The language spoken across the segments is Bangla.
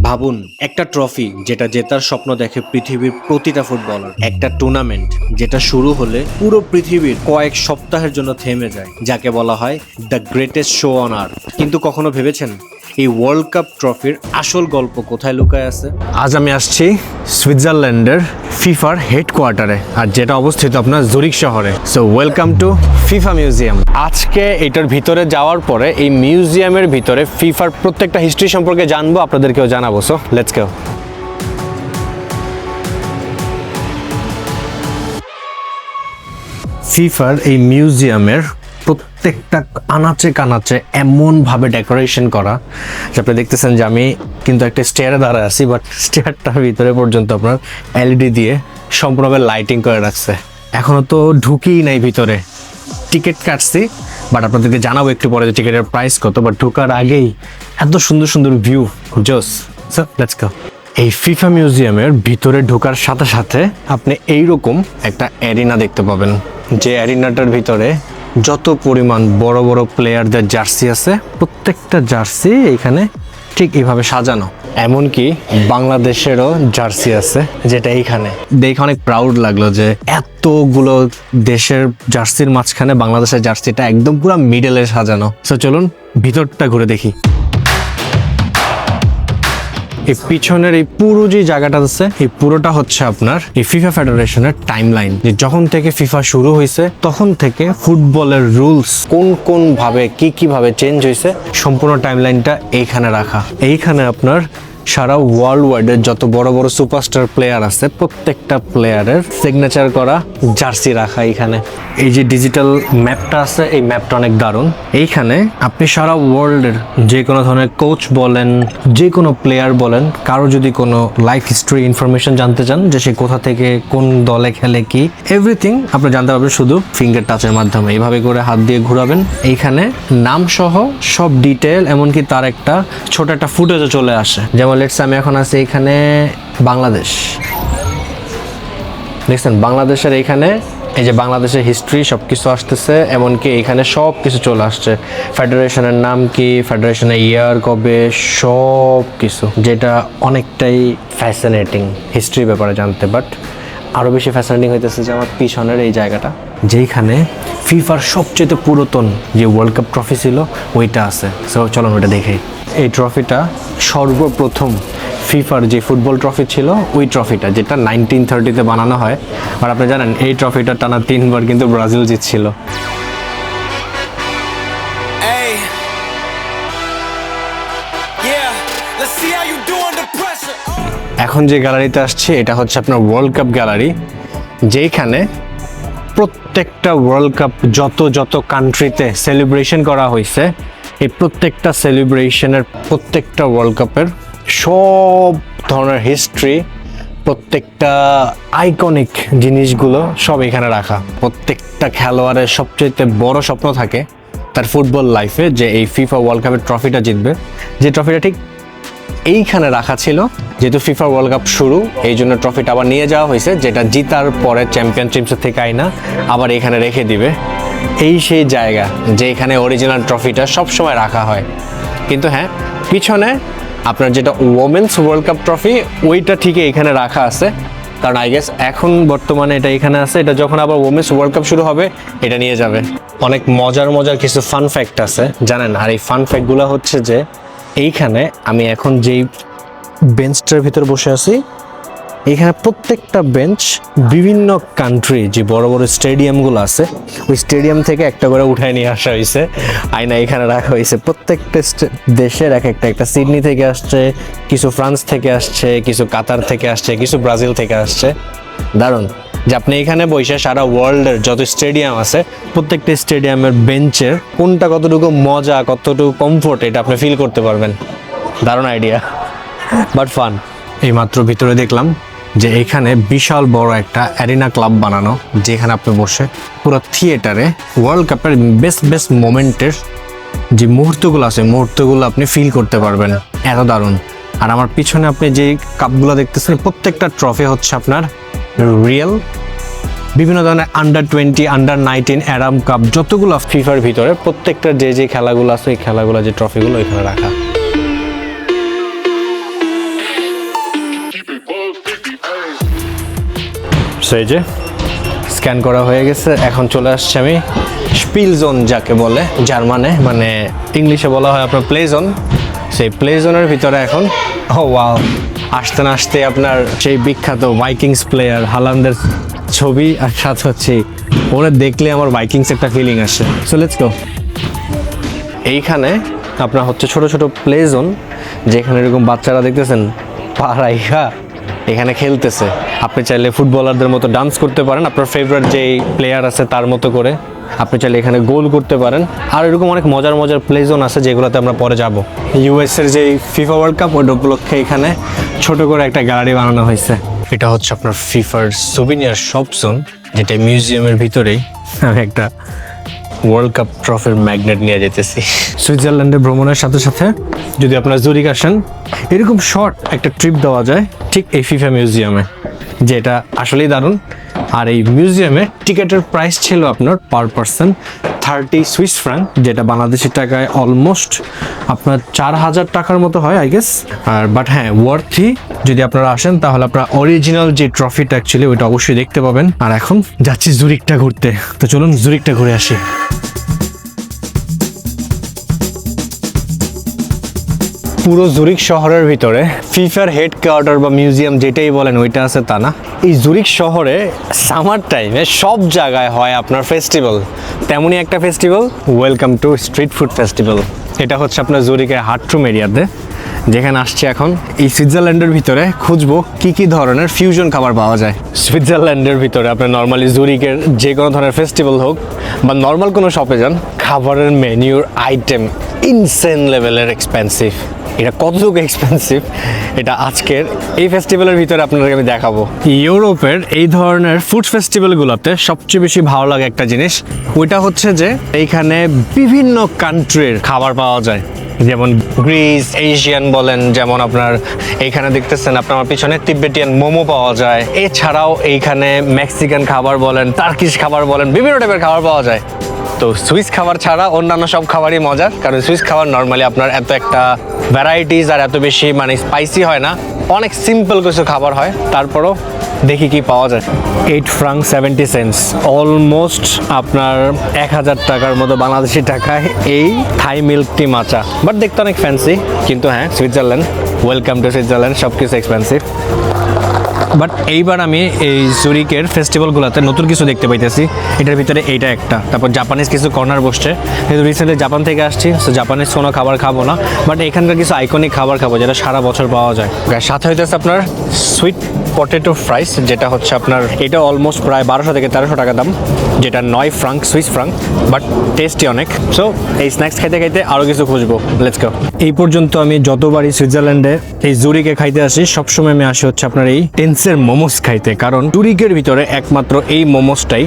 ভাবুন একটা ট্রফি যেটা জেতার স্বপ্ন দেখে পৃথিবীর প্রতিটা ফুটবলার, একটা টুর্নামেন্ট যেটা শুরু হলে পুরো পৃথিবীর কয়েক সপ্তাহের জন্য থেমে যায়, যাকে বলা হয় the greatest show on earth. কিন্তু কখনো ভেবেছেন এই ওয়ার্ল্ড কাপ ট্রফির আসল গল্প কোথায় লুকায় আছে? আজ আমি আসছি সুইজারল্যান্ডের ফিফার হেডকোয়ার্টারে, আর যেটা অবস্থিত আপনার জুরিক শহরে। So welcome to FIFA museum. আজকে এটার ভিতরে যাওয়ার পরে এই মিউজিয়ামের ভিতরে ফিফার প্রত্যেকটা হিস্ট্রি সম্পর্কে জানবো, আপনাদেরকেও জানাবো। So let's go. ফিফার এই মিউজিয়ামের প্রত্যেকটা আনাচে কানাচে এমনভাবে ডেকোরেশন করা যে আপনি দেখতেছেন যে আমি কিন্তু একটা স্টেয়ারে দাঁড়ায় আছি, বাট স্টেয়ারটার ভিতরে পর্যন্ত আপনার এলইডি দিয়ে সম্পূর্ণভাবে লাইটিং করে রাখছে। এখনও তো ঢুকিই নাই ভিতরে, টিকিট কাটছি, বাট আপনাদেরকে জানাবো একটু পরে যে টিকিটের প্রাইস কত। বাট ঢোকার আগেই এত সুন্দর সুন্দর ভিউ, জোস। So let's go. এই ফিফা মিউজিয়ামের ভিতরে ঢোকার সাথে সাথে আপনি এইরকম একটা অ্যারিনা দেখতে পাবেন, যে অ্যারিনাটার ভিতরে যত পরিমাণ বড় বড় প্লেয়ারদের জার্সি আছে, প্রত্যেকটা জার্সি এখানে ঠিক এইভাবে সাজানো। এমনকি বাংলাদেশেরও জার্সি আছে, যেটা এইখানে দেখে অনেক প্রাউড লাগলো যে এতগুলো দেশের জার্সির মাঝখানে বাংলাদেশের জার্সিটা একদম পুরো মিডলে সাজানো। সো চলুন ভিতরটা ঘুরে দেখি। এই পিছনের এই পুরো যে জায়গাটা আছে, এই পুরোটা হচ্ছে আপনার এই ফিফা ফেডারেশনের টাইমলাইন, যে যখন থেকে ফিফা শুরু হয়েছে তখন থেকে ফুটবলের রুলস কোন কোন ভাবে কি ভাবে চেঞ্জ হয়েছে, সম্পূর্ণ টাইমলাইনটা এইখানে রাখা। এইখানে আপনার সারা ওয়ার্ল্ড ওয়াইডের যত বড় বড় সুপারস্টার প্লেয়ার আছে, প্রত্যেকটা প্লেয়ারের সিগনেচার করা জার্সি রাখা এইখানে। এই যে ডিজিটাল ম্যাপটা আছে, এই ম্যাপটা অনেক দারুণ। এইখানে আপনি সারা ওয়ার্ল্ডের যে কোনো ধরনের কোচ বলেন, যে কোনো প্লেয়ার বলেন, কারো যদি কোনো লাইফ হিস্ট্রি ইনফরমেশন জানতে চান, যে সে কোথা থেকে কোন দলে খেলে কি, এভরিথিং আপনি জানতে পারবেন শুধু ফিঙ্গার টাচের মাধ্যমে। এইভাবে করে হাত দিয়ে ঘোরাবেন, এইখানে নাম সহ সব ডিটেল, এমনকি তার একটা ছোট একটা ফুটেজও চলে আসে। যেমন লেটস আমি এখন আছি এখানে বাংলাদেশ, দেখছেন বাংলাদেশের এইখানে এই যে বাংলাদেশের হিস্ট্রি সব কিছু আসতেছে, এমনকি এখানে সব কিছু চলে আসছে, ফেডারেশনের নাম কি, ফেডারেশনের ইয়ার কবে, সব কিছু, যেটা অনেকটাই ফ্যাসিনেটিং হিস্ট্রির ব্যাপারে জানতে। বাট আরও বেশি ফ্যাসিনেটিং হইতেছে যে আমার পিছনের এই জায়গাটা, যেইখানে ফিফার সবচেয়ে পুরাতন যে ওয়ার্ল্ড কাপ ট্রফি ছিল ওইটা আছে। সো চলুন ওইটা দেখে। এই ট্রফিটা সর্বপ্রথম ফিফার যে ফুটবল ট্রফি ছিল ওই ট্রফিটা, যেটা 1930-তে বানানো হয়। আর আপনি জানেন এই ট্রফিটা টানা 3বার কিন্তু ব্রাজিল জিতছিল। এখন যে গ্যালারিতে আসছে এটা হচ্ছে আপনার ওয়ার্ল্ড কাপ গ্যালারি, যেইখানে প্রত্যেকটা ওয়ার্ল্ড কাপ যত কান্ট্রিতে সেলিব্রেশন করা হয়েছে, এই প্রত্যেকটা সেলিব্রেশনের প্রত্যেকটা ওয়ার্ল্ড কাপের সব ধরনের হিস্ট্রি, প্রত্যেকটা আইকনিক জিনিসগুলো সব এখানে রাখা। প্রত্যেকটা খেলোয়াড়ের সবচেয়ে বড় স্বপ্ন থাকে তার ফুটবল লাইফে যে এই ফিফা ওয়ার্ল্ড কাপের ট্রফিটা জিতবে। যে ট্রফিটা ঠিক এইখানে রাখা ছিল, যেহেতু ফিফা ওয়ার্ল্ড কাপ শুরু, এই জন্য ট্রফিটা আবার নিয়ে যাওয়া হয়েছে, যেটা জিতার পরে চ্যাম্পিয়নশিপস থেকে আইনা আবার এখানে রেখে দিবে। এই সেই জায়গা যে এখানে অরিজিনাল ট্রফিটা সবসময় রাখা হয়। কিন্তু হ্যাঁ, পিছনে আপনার যেটা ওমেন্স ওয়ার্ল্ড কাপ ট্রফি, ওইটা ঠিকই এখানে রাখা আছে, কারণ আই গেস এখন বর্তমানে এটা এখানে আছে, এটা যখন আবার ওমেন্স ওয়ার্ল্ড কাপ শুরু হবে এটা নিয়ে যাবে। অনেক মজার কিছু ফান ফ্যাক্ট আছে জানেন, আর এই ফান ফ্যাক্টগুলো হচ্ছে যে এইখানে আমি এখন যেই বেঞ্চটার ভিতর বসে আছি, এখানে প্রত্যেকটা বেঞ্চ বিভিন্ন কান্ট্রি যে বড় বড় স্টেডিয়ামগুলো আছে ওই স্টেডিয়াম থেকে একটা করে উঠায় নিয়ে আসা হয়েছে, আয়না এখানে রাখা হয়েছে। প্রত্যেকটা দেশের একটা সিডনি থেকে আসছে, কিছু ফ্রান্স থেকে আসছে, কিছু কাতার থেকে আসছে, কিছু ব্রাজিল থেকে আসছে। দারুণ যে আপনি এখানে বসে সারা ওয়ার্ল্ডের যত স্টেডিয়াম আছে প্রত্যেকটা স্টেডিয়ামের বেঞ্চের কোনটা কতটুকু মজা, কতটুকু কমফোর্ট, এটা আপনি ফিল করতে পারবেন। দারুণ আইডিয়া, বাট ফান। এইমাত্র ভিতরে দেখলাম যে এখানে বিশাল বড় একটা অ্যারিনা ক্লাব বানানো, যেখানে আপনি বসে পুরো থিয়েটারে ওয়ার্ল্ড কাপের বেস্ট মোমেন্টের যে মুহূর্তগুলো আছে, মুহূর্তগুলো আপনি ফিল করতে পারবেন। এত দারুণ। আর আমার পিছনে আপনি যে কাপগুলো দেখতেছেন, প্রত্যেকটা ট্রফি হচ্ছে আপনার রিয়েল। বিভিন্ন ধরনের আন্ডার-20, আন্ডার-19 অ্যারাম কাপ, যতগুলো ফিফার ভিতরে প্রত্যেকটা যে খেলাগুলো আছে, এই খেলাগুলো যে ট্রফিগুলো এখানে রাখা। এই যে স্ক্যান করা হয়ে গেছে, এখন চলে আসছে আমি স্পিল জোন যাকে বলে জার্মানে, মানে ইংলিশে বলা হয় আপনার প্লে জোন। সেই প্লে জোনের ভিতরে এখন ওয়াও, আসতে না আসতে আপনার সেই বিখ্যাত ভাইকিংস প্লেয়ার হালান্ডের ছবি, আর সাথে হচ্ছে ওরা দেখলে আমার ভাইকিংস একটা ফিলিং আসে। So let's go. এইখানে আপনার হচ্ছে ছোট ছোট প্লে জোন, যেখানে এরকম বাচ্চারা দেখতেছেন পাড়াইয়া এখানে খেলতেছে। আপনি চাইলে ফুটবলারদের মতো ডান্স করতে পারেন, আপনার ফেভারিট যেই প্লেয়ার আছে তার মতো করে আপনি চাইলে এখানে গোল করতে পারেন। আর এরকম অনেক মজার মজার প্লে জোন আছে যেগুলোতে আমরা পরে যাব। ইউএসের যেই ফিফা ওয়ার্ল্ড কাপ ওই উপলক্ষে এখানে ছোট করে একটা গ্যালারি বানানো হয়েছে। এটা হচ্ছে আপনার ফিফার সুভিনিয়ার শপ জোন, যেটা মিউজিয়ামের ভিতরেই। আমি একটা ওয়ার্ল্ড কাপ ট্রফির ম্যাগনেট নিয়ে যেতেছি। সুইজারল্যান্ডে ভ্রমণের সাথে সাথে যদি আপনারা জুরিক আসেন, এরকম শর্ট একটা ট্রিপ দেওয়া যায় ঠিক এই ফিফা মিউজিয়ামে, যেটা আসলেই দারুণ। আর এই মিউজিয়ামে টিকেটের প্রাইস ছিল আপনার পার পারসন 30 সুইস ফ্রাঙ্ক, যেটা বাংলাদেশি টাকায় অলমোস্ট আপনার 4000 টাকার মতো হয় আই গেস। আর বাট হ্যাঁ, ওয়ার্থি যদি আপনারা আসেন তাহলে আপনারা অরিজিনাল যে ট্রফিটা অ্যাকচুয়ালি ওইটা অবশ্যই দেখতে পাবেন। আর এখন যাচ্ছি জুরিকটা ঘুরতে, তো চলুন জুরিকটা ঘুরে আসি। পুরো জুরিক শহরের ভিতরে ফিফার হেড কোয়ার্টার বা মিউজিয়াম যেটাই বলেন ওইটা আছে তা না। এই জুরিক শহরে সামার টাইমে সব জায়গায় হয় আপনার ফেস্টিভ্যাল, তেমনই একটা festival welcome to street food festival. এটা হচ্ছে আপনার জুরিকের হার্টরুম এরিয়াতে, যেখানে আসছে এখন এই সুইজারল্যান্ডের ভিতরে খুঁজবো কি কি ধরনের ফিউশন খাবার পাওয়া যায়। সুইজারল্যান্ডের ভিতরে আপনার নর্মালি জুরিকের যে কোনো ধরনের ফেস্টিভ্যাল হোক বা নর্মাল কোনো শপে যান, খাবারের মেনিউর আইটেম ইনসেন লেভেলের এক্সপেন্সিভ। এটা কতটুকু এক্সপেন্সিভ এটা আজকের এই ফেস্টিভ্যালের ভিতরে আপনাদেরকে আমি দেখাবো। ইউরোপের এই ধরনের ফুড ফেস্টিভ্যালগুলোতে সবচেয়ে বেশি ভালো লাগে একটা জিনিস, ওইটা হচ্ছে যে এইখানে বিভিন্ন কান্ট্রির খাবার পাওয়া যায়। যেমন গ্রিস, এশিয়ান বলেন, যেমন আপনার এইখানে দেখতেছেন আপনার আমার পিছনে তিব্বেটিয়ান মোমো পাওয়া যায়। এছাড়াও এইখানে মেক্সিকান খাবার বলেন, টার্কিশ খাবার বলেন, বিভিন্ন টাইপের খাবার পাওয়া যায়। তো সুইস খাবার ছাড়া অন্যান্য সব খাবারই মজার, কারণ সুইস খাবার নর্মালি আপনার এত একটা ভ্যারাইটিস আর এত বেশি মানে স্পাইসি হয় না, অনেক সিম্পল কিছু খাবার হয়। তারপরও দেখি কি পাওয়া যায়। 8 ফ্রাঙ্ক 70 সেন্টস, অলমোস্ট আপনার 1000 টাকার মতো বাংলাদেশি টাকায় এই থাই মিল্ক টি মাচা। বাট দেখতে অনেক ফ্যান্সি, কিন্তু হ্যাঁ সুইজারল্যান্ড, ওয়েলকাম টু সুইজারল্যান্ড, সব কিছু এক্সপেন্সিভ। বাট এইবার আমি এই জুরিকের ফেস্টিভ্যালগুলোতে নতুন কিছু দেখতে পাইতেছি। এটার ভিতরে এইটা একটা, তারপর জাপানিজ কিছু কর্নার বসছে। যেহেতু রিসেন্টলি জাপান থেকে আসছি, সো জাপানিজ কোনো খাবার খাবো না, বাট এখানকার কিছু আইকনিক খাবার খাবো যেটা সারা বছর পাওয়া যায়। সাথে হইতেছে আপনার সুইট পটেটো ফ্রাইস, যেটা হচ্ছে আপনার এটা অলমোস্ট প্রায় 1200 থেকে 1300 টাকা দাম, যেটা 9 franc Swiss franc, but tasty অনেক। সো এই স্ন্যাক্স খাইতে খাইতে আরও কিছু খুঁজবো, লেটস গো। এই পর্যন্ত আমি যতবারই সুইজারল্যান্ডে এই জুরিকে খাইতে আসি, সবসময় আমি আসি হচ্ছে আপনার এই টেন্সের মোমোস খাইতে, কারণ জুরিকের ভিতরে একমাত্র এই মোমোসটাই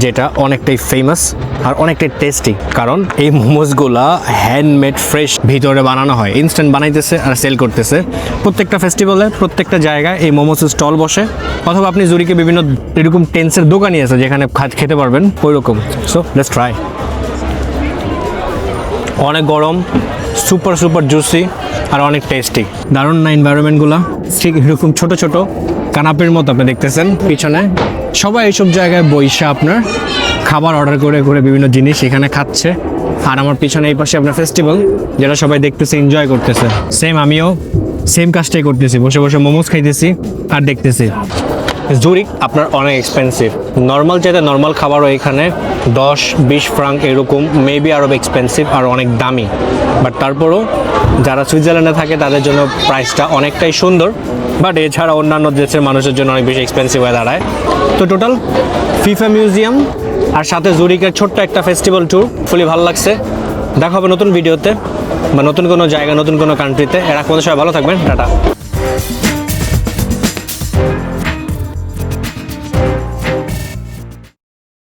যেটা অনেকটাই ফেমাস আর অনেকটাই টেস্টি। কারণ এই মোমোসগুলা হ্যান্ডমেড ফ্রেশ ভিতরে বানানো হয়, ইনস্ট্যান্ট বানাইতেছে আর সেল করতেছে। প্রত্যেকটা ফেস্টিভ্যালে প্রত্যেকটা জায়গায় এই মোমোসের স্টল বসে, অথবা আপনি জুরিকে বিভিন্ন এরকম টেন্সের দোকানই আছে যেখানে খেতে পারবেন ওই রকম। So let's try. অনেক গরম, সুপার সুপার জুসি আর অনেক টেস্টি। দারুণ না এনভায়রনমেন্টগুলো, ঠিক এরকম ছোট ছোট কানাপের মতো আপনি দেখতেছেন পিছনে। সবাই এইসব জায়গায় বইসা আপনার খাবার অর্ডার করে করে বিভিন্ন জিনিস এখানে খাচ্ছে। আর আমার পিছনে এই পাশে আপনার ফেস্টিভ্যাল, যেটা সবাই দেখতেছে, এনজয় করতেছে। সেম আমিও সেম কাজটাই করতেছি, বসে বসে মোমোস খাইতেছি আর দেখতেছি। জুরিক আপনার অনেক এক্সপেন্সিভ, নর্মাল চাইতে নর্মাল খাবারও এখানে 10-20 ফ্রাঙ্ক এরকম, মেবি আরও এক্সপেন্সিভ আর অনেক দামি। বাট তারপরও যারা সুইজারল্যান্ডে থাকে তাদের জন্য প্রাইসটা অনেকটাই সুন্দর, বাট এছাড়া অন্যান্য দেশের মানুষের জন্য অনেক বেশি এক্সপেন্সিভ হয়ে দাঁড়ায়। তো টোটাল ফিফা মিউজিয়াম আর সাথে জুরিকের ছোট্ট একটা ফেস্টিভ্যাল ট্যুর ফুলি ভালো লাগছে। দেখা হবে নতুন ভিডিওতে বা নতুন কোনো জায়গা, নতুন কোনো কান্ট্রিতে। এর আগে সবাই ভালো থাকবেন, টাটা।